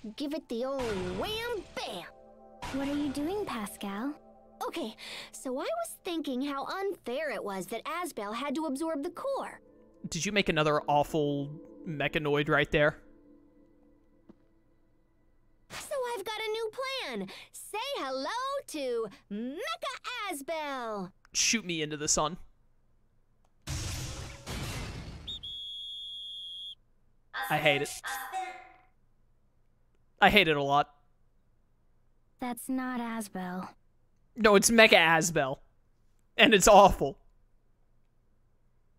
Let's give it the old wham bam. What are you doing, Pascal? Okay, so I was thinking how unfair it was that Asbel had to absorb the core. Did you make another awful mechanoid right there? So I've got a new plan. Say hello to Mecha Asbel. Shoot me into the sun. I hate it. I hate it a lot. That's not Asbel. No, it's Mecha Asbel. And it's awful.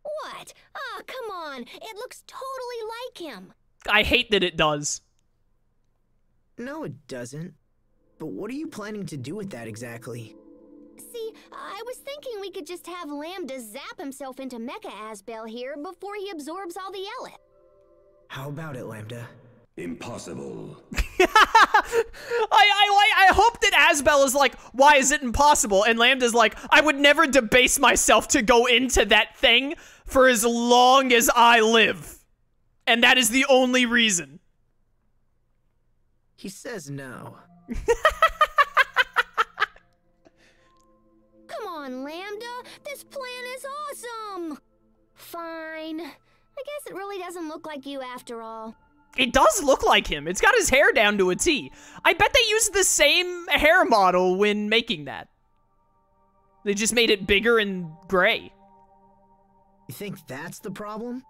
What? Oh, come on. It looks totally like him. I hate that it does. No, it doesn't. But what are you planning to do with that exactly? See, I was thinking we could just have Lambda zap himself into Mecha Asbel here before he absorbs all the Elith. How about it, Lambda? Impossible. I hope that Asbel is like, why is it impossible? And Lambda's like, I would never debase myself to go into that thing for as long as I live. And that is the only reason. He says no. Come on, Lambda. This plan is awesome. Fine. I guess it really doesn't look like you after all. It does look like him. It's got his hair down to a T. I bet they used the same hair model when making that. They just made it bigger and gray. You think that's the problem?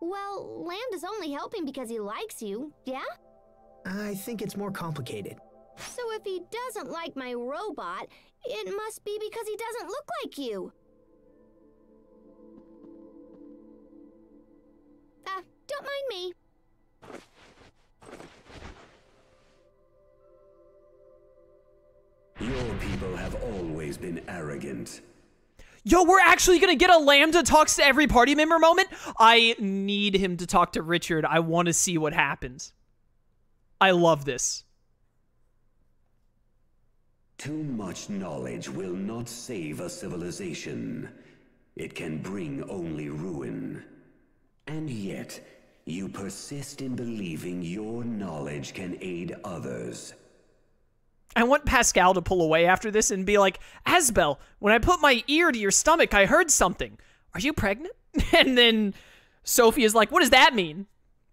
Well, Lambda's only helping because he likes you, yeah? I think it's more complicated. So if he doesn't like my robot, it must be because he doesn't look like you. Don't mind me. Your people have always been arrogant. Yo, we're actually gonna get a Lambda talks to every party member moment? I need him to talk to Richard. I want to see what happens. I love this. Too much knowledge will not save a civilization. It can bring only ruin. And yet, you persist in believing your knowledge can aid others. I want Pascal to pull away after this and be like, Asbel, when I put my ear to your stomach, I heard something. Are you pregnant? And then Sophie is like, what does that mean?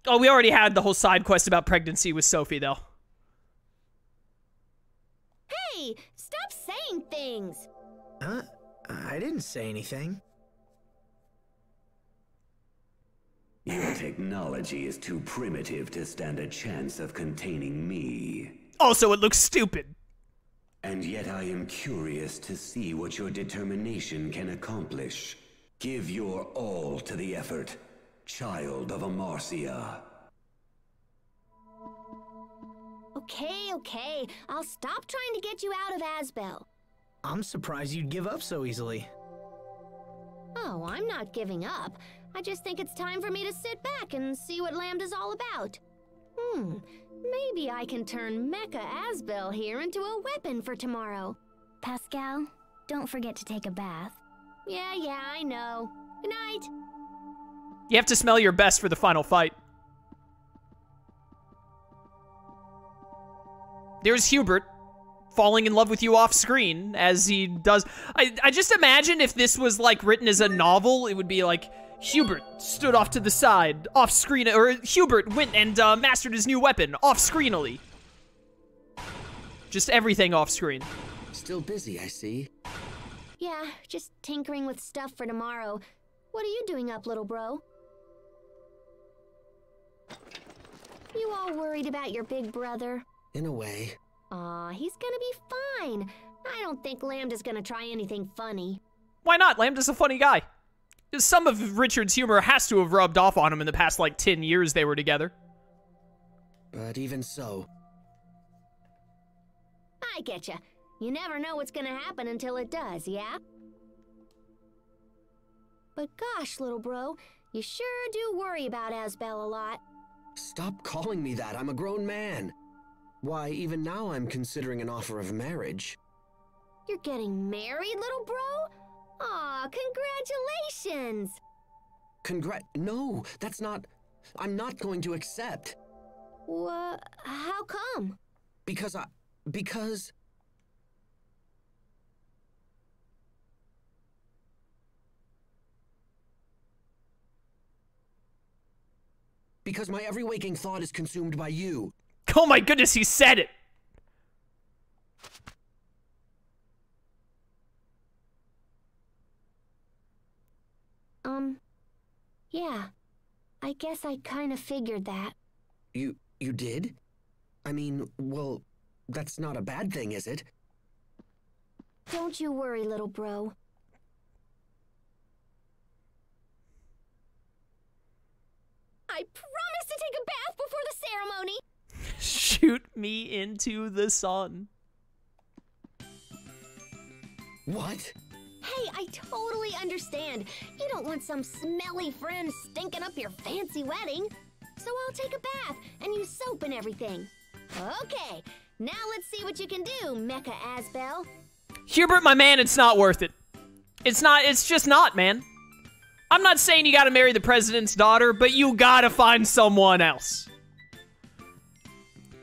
Oh, we already had the whole side quest about pregnancy with Sophie, though. Hey, stop saying things. I didn't say anything. Your technology is too primitive to stand a chance of containing me. Also, it looks stupid. And yet I am curious to see what your determination can accomplish. Give your all to the effort, child of Amarcia. Okay. I'll stop trying to get you out of Asbel. I'm surprised you'd give up so easily. Oh, I'm not giving up. I just think it's time for me to sit back and see what Lambda's all about. Maybe I can turn Mecha Asbel here into a weapon for tomorrow. Pascal, don't forget to take a bath. Yeah, I know. Good night. You have to smell your best for the final fight. There's Hubert, falling in love with you off screen, as he does. I just imagine if this was, like, written as a novel, it would be like, Hubert stood off to the side, off screen, or Hubert went and mastered his new weapon, off screenily. Just everything off screen. Still busy, I see. Yeah, just tinkering with stuff for tomorrow. What are you doing up, little bro? You all worried about your big brother? In a way. Aw, he's gonna be fine. I don't think Lambda's gonna try anything funny. Why not? Lambda's a funny guy. Some of Richard's humor has to have rubbed off on him in the past, like, 10 years they were together. But even so... I getcha. You never know what's gonna happen until it does, yeah? But gosh, little bro, you sure do worry about Asbel a lot. Stop calling me that. I'm a grown man. Why, even now I'm considering an offer of marriage. You're getting married, little bro? Aw, congratulations! No, that's not... I'm not going to accept. How come? Because my every waking thought is consumed by you. Oh my goodness, he said it! Yeah. I guess I kind of figured that. You did? I mean, well, that's not a bad thing, is it? Don't you worry, little bro. I promise to take a bath before the ceremony! Shoot me into the sun. What? Hey, I totally understand. You don't want some smelly friend stinking up your fancy wedding. So I'll take a bath and use soap and everything. Okay, now let's see what you can do, Mecha Asbel. Hubert, my man, it's not worth it. It's just not, man. I'm not saying you gotta marry the president's daughter, but you gotta find someone else.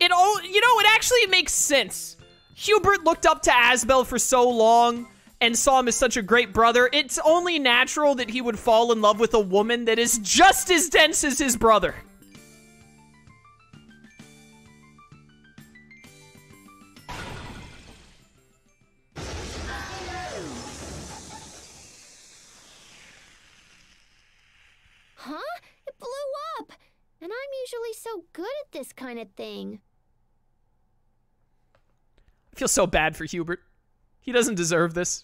You know, it actually makes sense. Hubert looked up to Asbel for so long and saw him as such a great brother. It's only natural that he would fall in love with a woman that is just as dense as his brother. Huh? It blew up! And I'm usually so good at this kind of thing. I feel so bad for Hubert. He doesn't deserve this.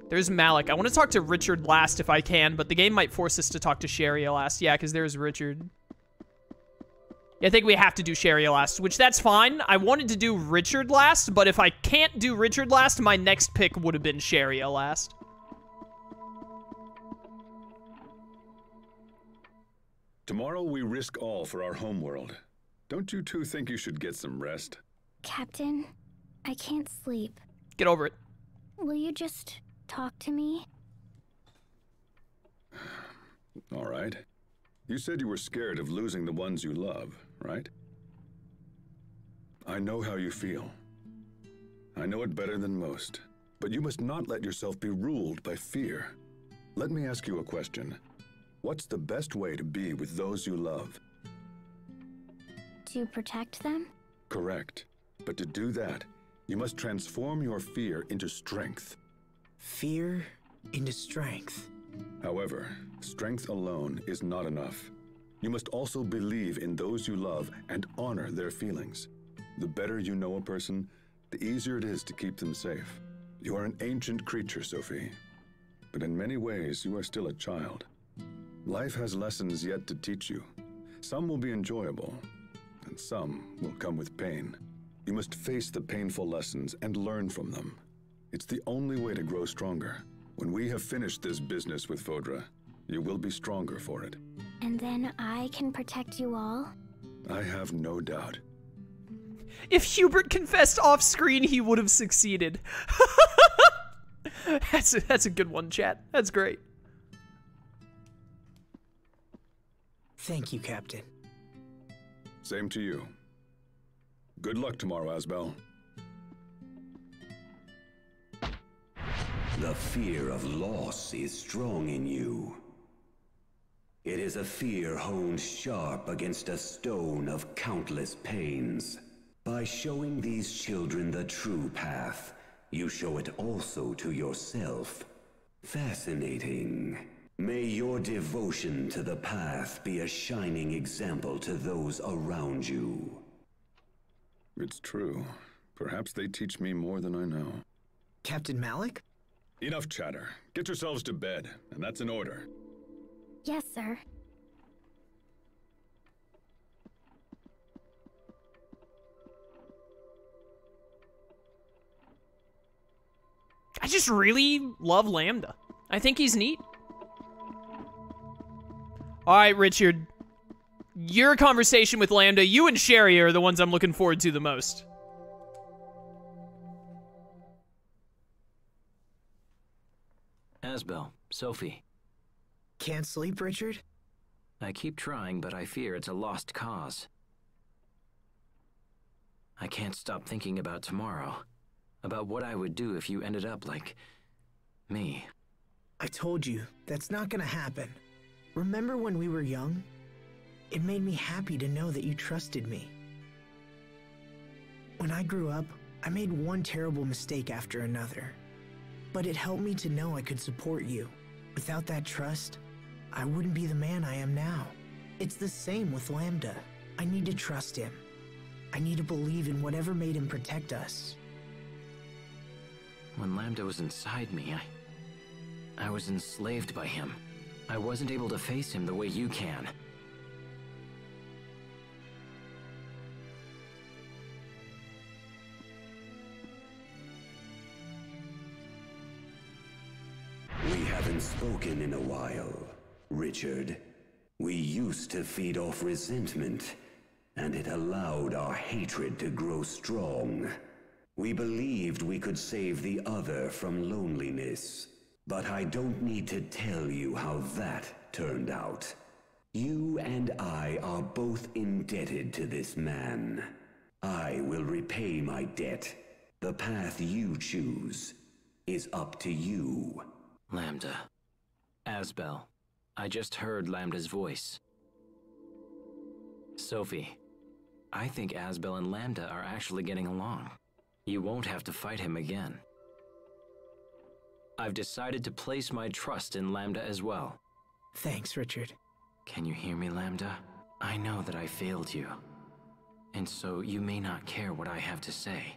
There's Malik. I want to talk to Richard last if I can, but the game might force us to talk to Sharia last. Yeah, because there's Richard. Yeah, I think we have to do Sharia last, which that's fine. I wanted to do Richard last, but if I can't do Richard last, my next pick would have been Sharia last. Tomorrow we risk all for our homeworld. Don't you two think you should get some rest? Captain, I can't sleep. Get over it. Will you just talk to me? All right. You said you were scared of losing the ones you love, right? I know how you feel. I know it better than most. But you must not let yourself be ruled by fear. Let me ask you a question. What's the best way to be with those you love? To protect them? Correct. But to do that, you must transform your fear into strength. Fear into strength. However, strength alone is not enough. You must also believe in those you love and honor their feelings. The better you know a person, the easier it is to keep them safe. You are an ancient creature, Sophie. But in many ways, you are still a child. Life has lessons yet to teach you. Some will be enjoyable, and some will come with pain. You must face the painful lessons and learn from them. It's the only way to grow stronger. When we have finished this business with Fodra, you will be stronger for it. And then I can protect you all? I have no doubt. If Hubert confessed off-screen, he would have succeeded. That's a good one, chat. That's great. Thank you, Captain. Same to you. Good luck tomorrow, Asbel. The fear of loss is strong in you. It is a fear honed sharp against a stone of countless pains. By showing these children the true path, you show it also to yourself. Fascinating. May your devotion to the path be a shining example to those around you. It's true. Perhaps they teach me more than I know. Captain Malik? Enough chatter. Get yourselves to bed, and that's an order. Yes, sir. I just really love Lambda. I think he's neat. All right, Richard. Your conversation with Lambda, you and Sherry are the ones I'm looking forward to the most. Asbel, Sophie. Can't sleep, Richard? I keep trying, but I fear it's a lost cause. I can't stop thinking about tomorrow. About what I would do if you ended up like me. I told you, that's not gonna happen. Remember when we were young? It made me happy to know that you trusted me. When I grew up, I made one terrible mistake after another. But it helped me to know I could support you. Without that trust, I wouldn't be the man I am now. It's the same with Lambda. I need to trust him. I need to believe in whatever made him protect us. When Lambda was inside me, I was enslaved by him. I wasn't able to face him the way you can. We haven't spoken in a while, Richard. We used to feed off resentment, and it allowed our hatred to grow strong. We believed we could save the other from loneliness. But I don't need to tell you how that turned out. You and I are both indebted to this man. I will repay my debt. The path you choose is up to you. Lambda. Asbel. I just heard Lambda's voice. Sophie. I think Asbel and Lambda are actually getting along. You won't have to fight him again. I've decided to place my trust in Lambda as well. Thanks, Richard. Can you hear me, Lambda? I know that I failed you. And so you may not care what I have to say.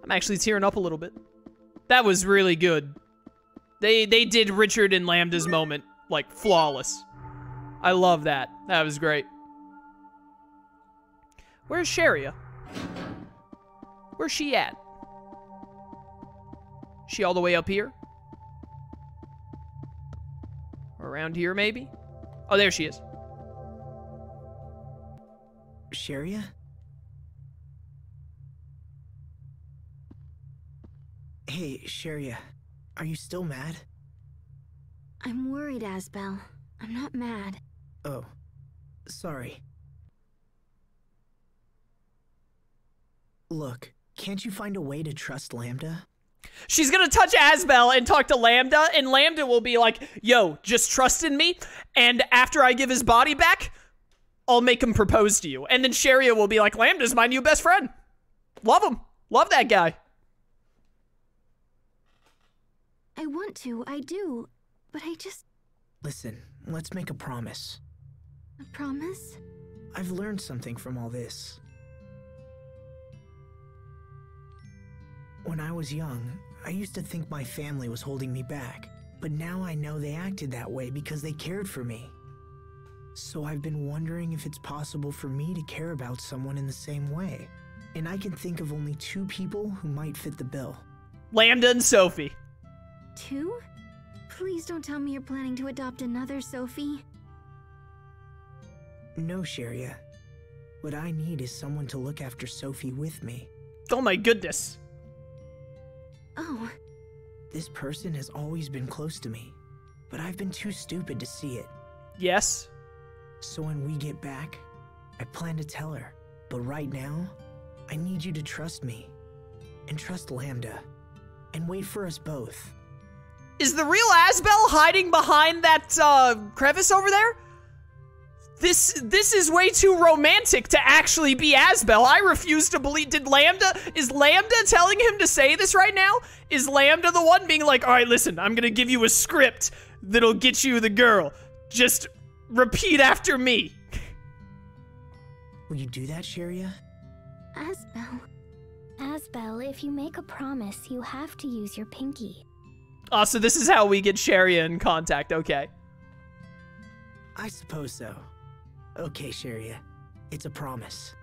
I'm actually tearing up a little bit. That was really good. They did Richard and Lambda's moment, like, flawless. I love that. That was great. Where's Sharia? Where's she at? She all the way up here? Or around here, maybe? Oh, there she is. Sharia? Hey, Sharia. Are you still mad? I'm worried, Asbel. I'm not mad. Oh, sorry. Look, can't you find a way to trust Lambda? She's gonna touch Asbel and talk to Lambda, and Lambda will be like, yo, just trust in me, and after I give his body back, I'll make him propose to you. And then Sharia will be like, Lambda's my new best friend. Love him. Love that guy. I want to, I do, but I just... Listen, let's make a promise. A promise? I've learned something from all this. When I was young, I used to think my family was holding me back, but now I know they acted that way because they cared for me. So I've been wondering if it's possible for me to care about someone in the same way. And I can think of only 2 people who might fit the bill. Lambda and Sophie. 2? Please don't tell me you're planning to adopt another Sophie. No, Sharia. What I need is someone to look after Sophie with me. Oh my goodness. Oh. This person has always been close to me, but I've been too stupid to see it. Yes. So when we get back, I plan to tell her. But right now, I need you to trust me. And trust Lambda. And wait for us both. Is the real Asbel hiding behind that crevice over there? This is way too romantic to actually be Asbel. I refuse to believe. Is Lambda telling him to say this right now? Is Lambda the one being like, all right, listen, I'm gonna give you a script that'll get you the girl. Just repeat after me. Will you do that, Sharia? Asbel. Asbel, if you make a promise, you have to use your pinky. Oh, so this is how we get Sharia in contact, okay. I suppose so. Okay, Sharia. It's a promise.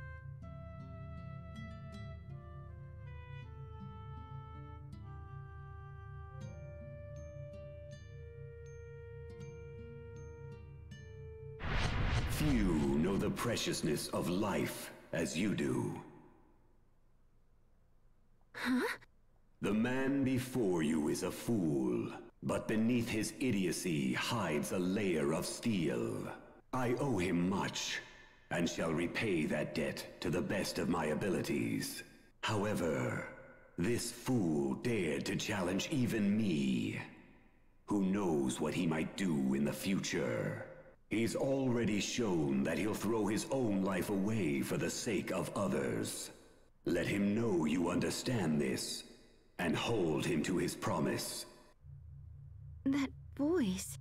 Few know the preciousness of life as you do. Huh? The man before you is a fool, but beneath his idiocy hides a layer of steel. I owe him much, and shall repay that debt to the best of my abilities. However, this fool dared to challenge even me. Who knows what he might do in the future? He's already shown that he'll throw his own life away for the sake of others. Let him know you understand this, and hold him to his promise. That voice.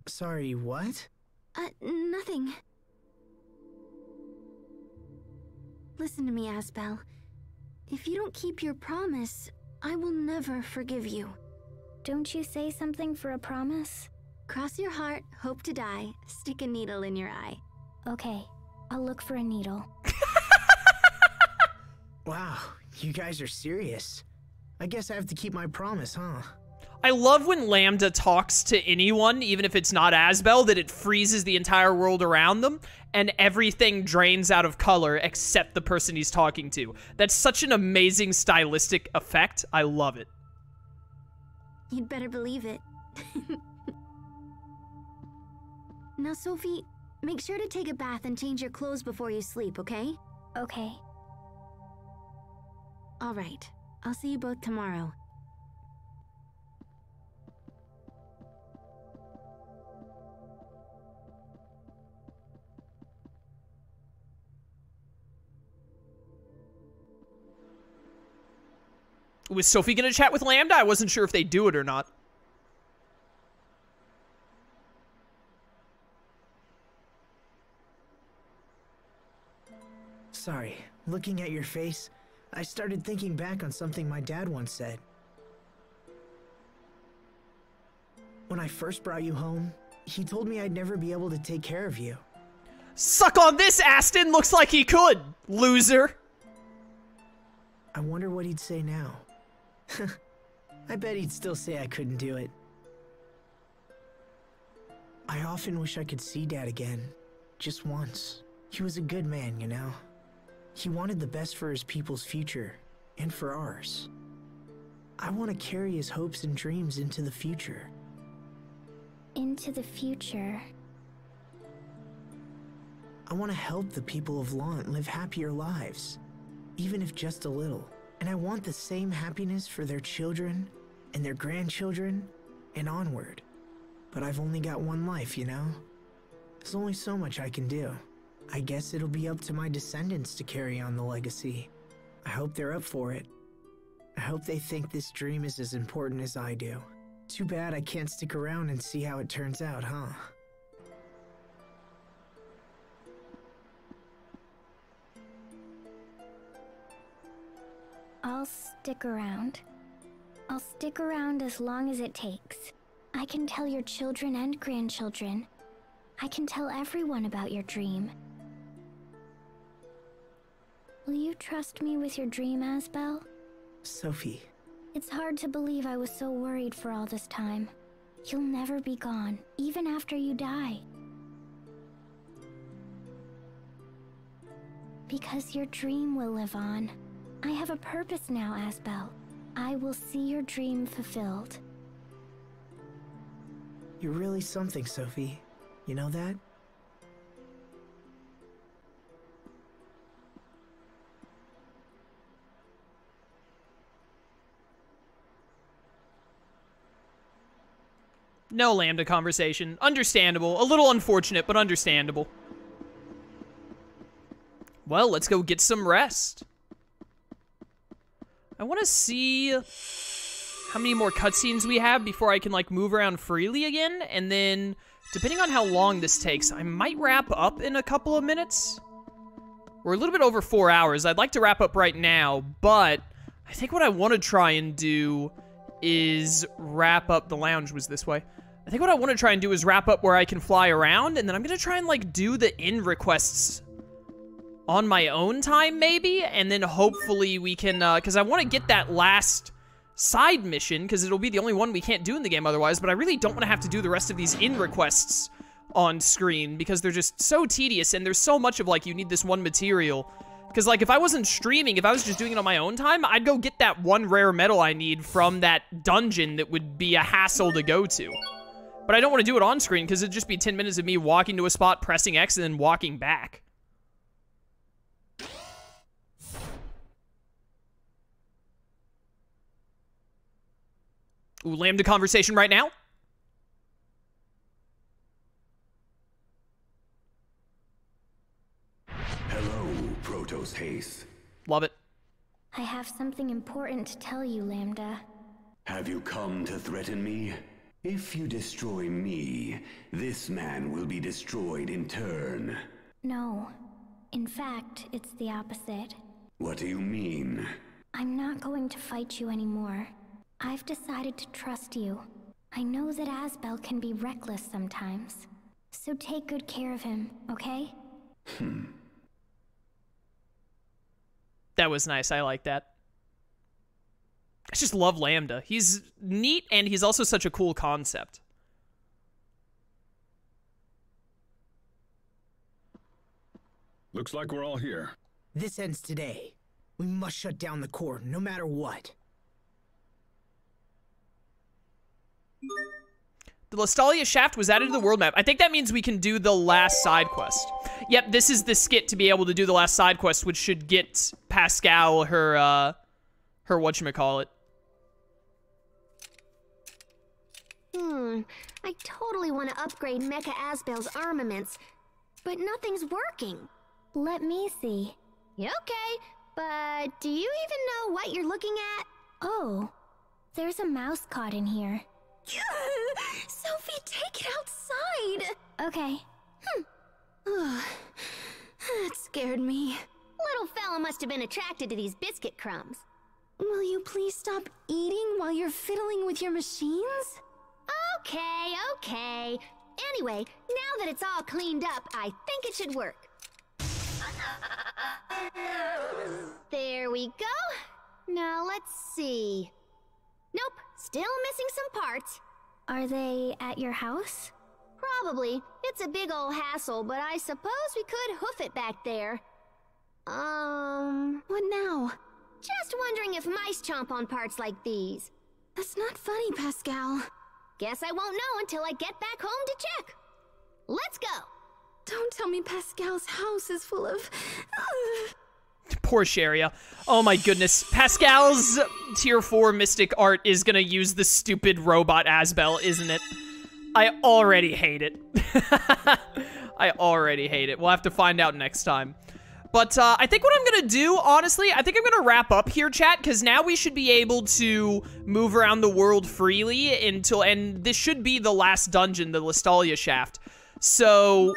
Sorry, what? Nothing. Listen to me, Asbel. If you don't keep your promise, I will never forgive you. Don't you say something for a promise? Cross your heart, hope to die, stick a needle in your eye. Okay, I'll look for a needle. Wow, you guys are serious. I guess I have to keep my promise, huh? I love when Lambda talks to anyone, even if it's not Asbel, that it freezes the entire world around them, and everything drains out of color except the person he's talking to. That's such an amazing stylistic effect. I love it. You'd better believe it. Now, Sophie, make sure to take a bath and change your clothes before you sleep, okay? Okay. All right. I'll see you both tomorrow. Was Sophie gonna chat with Lambda? I wasn't sure if they do it or not. Sorry, looking at your face, I started thinking back on something my dad once said. When I first brought you home, he told me I'd never be able to take care of you. Suck on this, Aston! Looks like he could, loser! I wonder what he'd say now. I bet he'd still say I couldn't do it. I often wish I could see Dad again, just once. He was a good man, you know? He wanted the best for his people's future, and for ours. I want to carry his hopes and dreams into the future. Into the future. I want to help the people of Lhant live happier lives, even if just a little. And I want the same happiness for their children, and their grandchildren, and onward. But I've only got one life, you know? There's only so much I can do. I guess it'll be up to my descendants to carry on the legacy. I hope they're up for it. I hope they think this dream is as important as I do. Too bad I can't stick around and see how it turns out, huh? I'll stick around. I'll stick around as long as it takes. I can tell your children and grandchildren. I can tell everyone about your dream. Will you trust me with your dream, Asbel? Sophie. It's hard to believe I was so worried for all this time. You'll never be gone, even after you die. Because your dream will live on. I have a purpose now, Asbel. I will see your dream fulfilled. You're really something, Sophie. You know that? No Lambda conversation. Understandable. A little unfortunate, but understandable. Well, let's go get some rest. I want to see how many more cutscenes we have before I can, like, move around freely again. And then, depending on how long this takes, I might wrap up in a couple of minutes. We're a little bit over 4 hours. I'd like to wrap up right now, but I think what I want to try and do is wrap up. The lounge was this way. I think what I want to try and do is wrap up where I can fly around, and then I'm going to try and, like, do the end requests on my own time, maybe, and then hopefully we can, because I want to get that last side mission, because it'll be the only one we can't do in the game otherwise, but I really don't want to have to do the rest of these end requests on screen, because they're just so tedious, and there's so much of, like, you need this one material Because, like, if I wasn't streaming, if I was just doing it on my own time, I'd go get that one rare medal I need from that dungeon that would be a hassle to go to. But I don't want to do it on screen because it'd just be 10 minutes of me walking to a spot, pressing X, and then walking back. Ooh, Lambda conversation right now. Haste. Love it. I have something important to tell you, Lambda. Have you come to threaten me? If you destroy me, this man will be destroyed in turn. No. In fact, it's the opposite. What do you mean? I'm not going to fight you anymore. I've decided to trust you. I know that Asbel can be reckless sometimes. So take good care of him, okay? That was nice. I like that. I just love Lambda. He's neat, and he's also such a cool concept. Looks like we're all here. This ends today. We must shut down the core, no matter what. The Localized shaft was added to the world map. I think that means we can do the last side quest. Yep, this is the skit to be able to do the last side quest, which should get Pascal her whatchamacallit. I totally want to upgrade Mecha Asbel's armaments, but nothing's working. Let me see. Okay, but do you even know what you're looking at? Oh, there's a mouse caught in here. Sophie, take it outside! Okay. That scared me. Little fella must have been attracted to these biscuit crumbs. Will you please stop eating while you're fiddling with your machines? Okay. Anyway, now that it's all cleaned up, I think it should work. There we go. Now let's see. Nope, still missing some parts. Are they at your house? Probably. It's a big old hassle, but I suppose we could hoof it back there. What now? Just wondering if mice chomp on parts like these. That's not funny, Pascal. Guess I won't know until I get back home to check. Let's go. Don't tell me Pascal's house is full of... Poor Sharia. Oh my goodness. Pascal's tier 4 mystic art is gonna use the stupid robot Asbel, isn't it? I already hate it. I already hate it. We'll have to find out next time. But I think what I'm gonna do, honestly, I think I'm gonna wrap up here, chat, because now we should be able to move around the world freely until, and this should be the last dungeon, the Localized shaft. So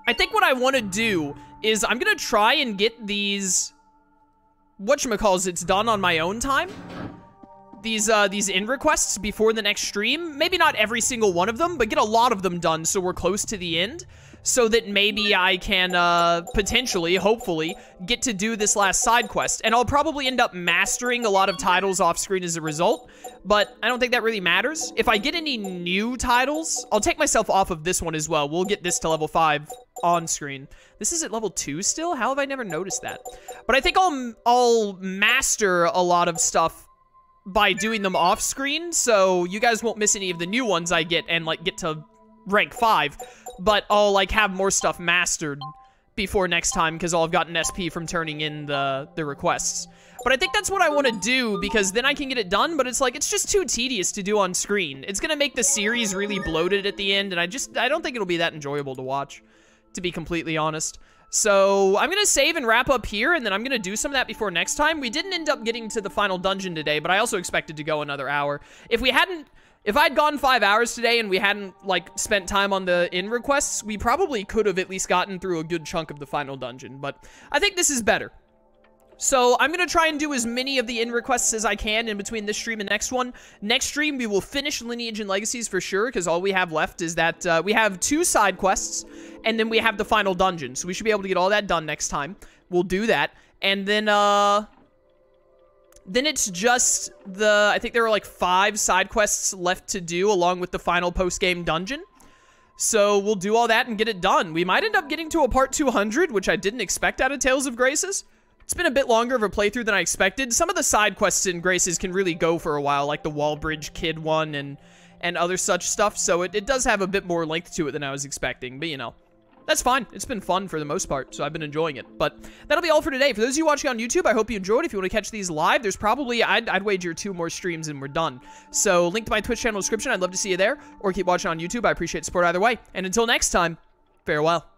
I think what I want to do is I'm gonna try and get these whatchamacallits done on my own time. These in requests before the next stream. Maybe not every single one of them, but get a lot of them done so we're close to the end. So that maybe I can potentially, hopefully, get to do this last side quest. And I'll probably end up mastering a lot of titles off screen as a result, but I don't think that really matters. If I get any new titles, I'll take myself off of this one as well. We'll get this to level 5 on screen. This is at level 2 still? How have I never noticed that? But I think I'll master a lot of stuff by doing them off screen, so you guys won't miss any of the new ones I get and like get to rank 5. But I'll, like, have more stuff mastered before next time, because I'll have gotten SP from turning in the requests. But I think that's what I want to do, because then I can get it done, but it's like, it's just too tedious to do on screen. It's gonna make the series really bloated at the end, and I don't think it'll be that enjoyable to watch, to be completely honest. So, I'm gonna save and wrap up here, and then I'm gonna do some of that before next time. We didn't end up getting to the final dungeon today, but I also expected to go another hour. If I'd gone 5 hours today and we hadn't, like, spent time on the in requests, we probably could have at least gotten through a good chunk of the final dungeon, but I think this is better. So I'm gonna try and do as many of the in requests as I can in between this stream and next one. Next stream, we will finish Lineage and Legacies for sure, because all we have left is that we have 2 side quests, and then we have the final dungeon, so we should be able to get all that done next time. We'll do that, and then it's just I think there are like 5 side quests left to do along with the final post-game dungeon. So we'll do all that and get it done. We might end up getting to a part 200, which I didn't expect out of Tales of Graces. It's been a bit longer of a playthrough than I expected. Some of the side quests in Graces can really go for a while, like the Wallbridge Kid one and other such stuff. So it does have a bit more length to it than I was expecting. But, you know, that's fine. It's been fun for the most part, so I've been enjoying it. But that'll be all for today. For those of you watching on YouTube, I hope you enjoyed. If you want to catch these live, there's probably, I'd wager 2 more streams and we're done. So link to my Twitch channel description. I'd love to see you there. Or keep watching on YouTube. I appreciate the support either way. And until next time, farewell.